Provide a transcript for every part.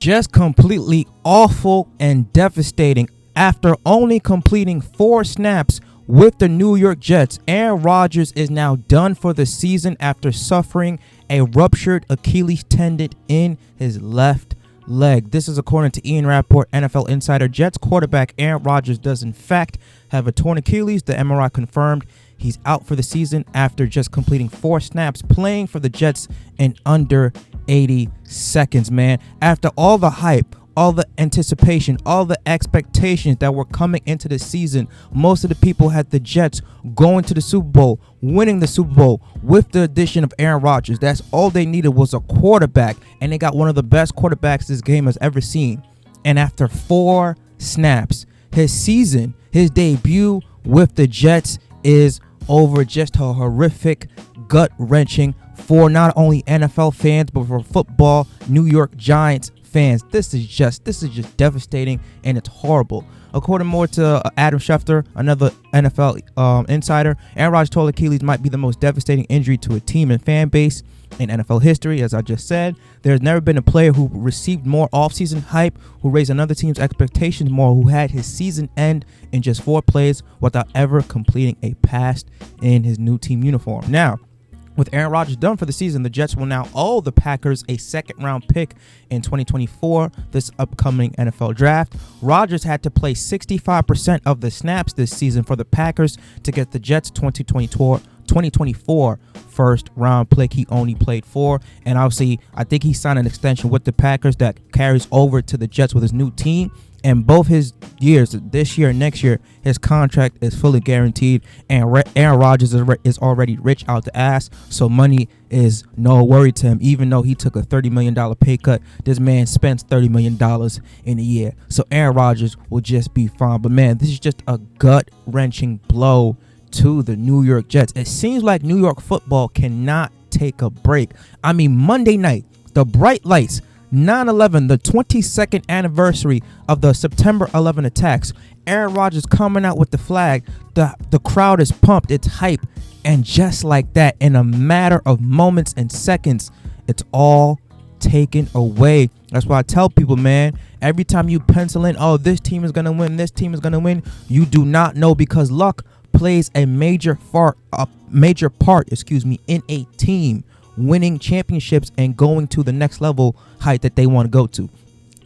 Just completely awful and devastating. After only completing 4 snaps with the New York Jets, Aaron Rodgers is now done for the season after suffering a ruptured Achilles tendon in his left leg. This is according to Ian Rapport, NFL Insider. Jets quarterback Aaron Rodgers does in fact have a torn Achilles. The MRI confirmed he's out for the season after just completing 4 snaps playing for the Jets in under 80 seconds, man. After all the hype, all the anticipation, all the expectations that were coming into the season, most of the people had the Jets going to the Super Bowl, winning the Super Bowl with the addition of Aaron Rodgers. That's all they needed was a quarterback, and they got one of the best quarterbacks this game has ever seen. And after 4 snaps, his season, his debut with the Jets is over. Just a horrific, gut-wrenching for not only NFL fans, but for football New York Giants fans. This is just devastating, and it's horrible. According more to Adam Schefter, another NFL insider, Aaron Rodgers' torn Achilles might be the most devastating injury to a team and fan base in NFL history. As I just said, there's never been a player who received more offseason hype, who raised another team's expectations more, who had his season end in just 4 plays without ever completing a pass in his new team uniform. Now, with Aaron Rodgers done for the season, the Jets will now owe the Packers a second-round pick in 2024, this upcoming NFL draft. Rodgers had to play 65% of the snaps this season for the Packers to get the Jets' 2024 first-round pick. He only played 4, and obviously, I think he signed an extension with the Packers that carries over to the Jets with his new team. And both his years, this year and next year, his contract is fully guaranteed. And Aaron Rodgers is already rich out the ass, so money is no worry to him. Even though he took a $30 million pay cut, this man spends $30 million in a year. So Aaron Rodgers will just be fine. But, man, this is just a gut-wrenching blow to the New York Jets. It seems like New York football cannot take a break. I mean, Monday night, the bright lights, 9/11, the 22nd anniversary of the September 11 attacks. Aaron Rodgers coming out with the flag. The crowd is pumped. It's hype. And just like that, in a matter of moments and seconds, it's all taken away. That's why I tell people, man, every time you pencil in, oh, this team is going to win, this team is going to win, you do not know, because luck plays a major part in a team winning championships and going to the next level height that they want to go to.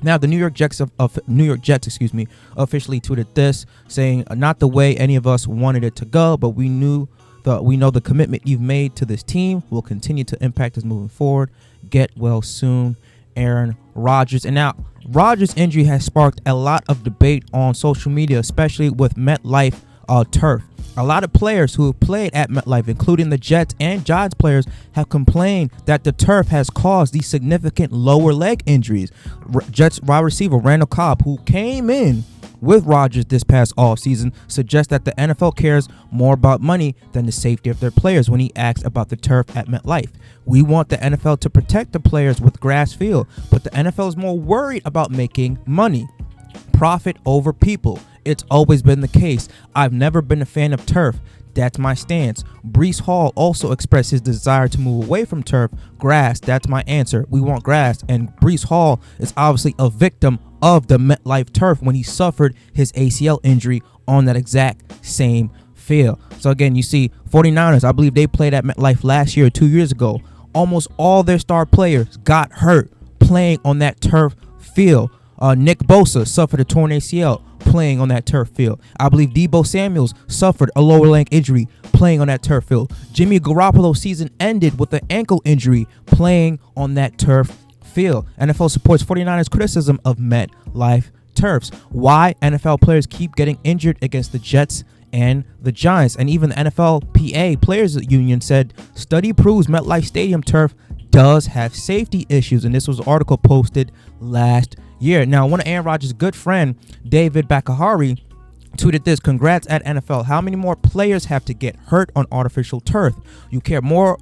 Now, the New York Jets officially tweeted this, saying, "Not the way any of us wanted it to go, but we know the commitment you've made to this team will continue to impact us moving forward. Get well soon, Aaron Rodgers." And now, Rodgers' injury has sparked a lot of debate on social media, especially with MetLife turf. A lot of players who have played at MetLife, including the Jets and Giants players, have complained that the turf has caused these significant lower leg injuries. Jets wide receiver Randall Cobb, who came in with Rodgers this past offseason, suggests that the NFL cares more about money than the safety of their players when he asked about the turf at MetLife. "We want the NFL to protect the players with grass field, but the NFL is more worried about making money. Profit over people. It's always been the case. I've never been a fan of turf. That's my stance." Breece Hall also expressed his desire to move away from turf. "Grass, that's my answer. We want grass." And Breece Hall is obviously a victim of the MetLife turf when he suffered his ACL injury on that exact same field. So again, you see 49ers, I believe they played at MetLife last year or 2 years ago. Almost all their star players got hurt playing on that turf field. Nick Bosa suffered a torn ACL playing on that turf field. I believe Deebo Samuels suffered a lower leg injury playing on that turf field. Jimmy Garoppolo's season ended with an ankle injury playing on that turf field. NFL supports 49ers criticism of MetLife turfs. Why NFL players keep getting injured against the Jets and the Giants. And even the NFLPA Players Union said, "Study proves MetLife Stadium turf does have safety issues." And this was an article posted last year. Now, one of Aaron Rodgers' good friend, David Bakahari, tweeted this: "Congrats at NFL. How many more players have to get hurt on artificial turf? You care more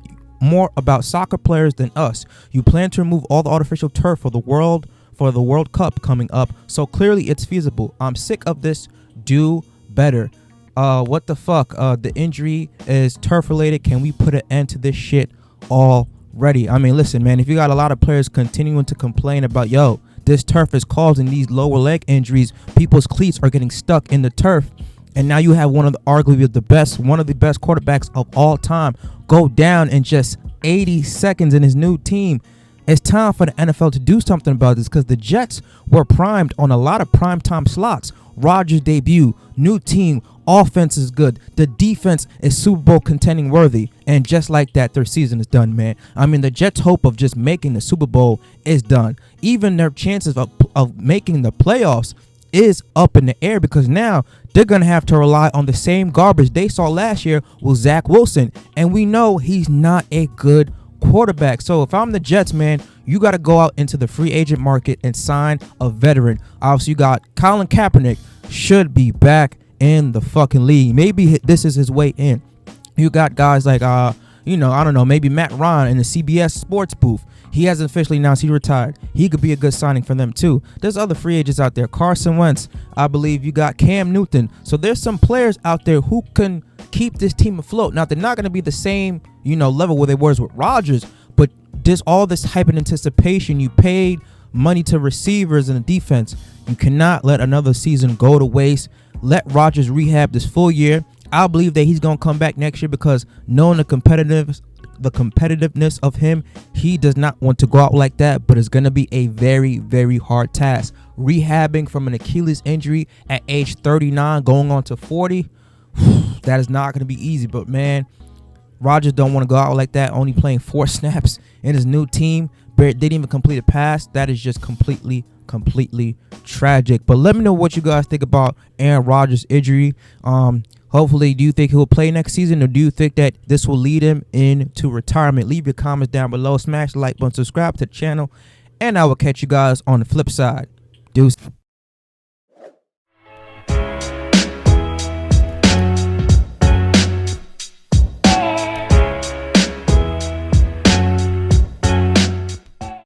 about soccer players than us. You plan to remove all the artificial turf for the World Cup coming up. So clearly it's feasible. I'm sick of this. Do better." What the fuck? The injury is turf related. Can we put an end to this shit already? I mean, listen, man, if you got a lot of players continuing to complain about, yo, this turf is causing these lower leg injuries. People's cleats are getting stuck in the turf. And now you have one of the one of the best quarterbacks of all time go down in just 80 seconds in his new team. It's time for the NFL to do something about this, because the Jets were primed on a lot of primetime slots. Rodgers debut, new team, offense is good. The defense is Super Bowl contending worthy. And just like that, their season is done, man. I mean, the Jets' hope of just making the Super Bowl is done. Even their chances of making the playoffs is up in the air, because now they're going to have to rely on the same garbage they saw last year with Zach Wilson. And we know he's not a good quarterback. So if I'm the Jets, man, you got to go out into the free agent market and sign a veteran. Obviously, you got Colin Kaepernick, should be back in the fucking league. Maybe this is his way in. You got guys like, I don't know, maybe Matt Ryan in the CBS sports booth. He hasn't officially announced he retired. He could be a good signing for them too. There's other free agents out there. Carson Wentz, I believe. You got Cam Newton. So there's some players out there who can keep this team afloat. Now, they're not going to be the same, level where they were with Rodgers, but there's all this hype and anticipation. You paid money to receivers and the defense. You cannot let another season go to waste. Let Rodgers rehab this full year. I believe that he's going to come back next year, because knowing the competitiveness of him, he does not want to go out like that, but it's going to be a very, very hard task. Rehabbing from an Achilles injury at age 39 going on to 40, that is not going to be easy. But man, Rodgers don't want to go out like that, only playing 4 snaps in his new team. Didn't even complete a pass. That is just completely tragic. But let me know what you guys think about Aaron Rodgers' injury. Hopefully, do you think he'll play next season, or do you think that this will lead him into retirement? Leave your comments down below. Smash the like button, subscribe to the channel, and I will catch you guys on the flip side. Deuce.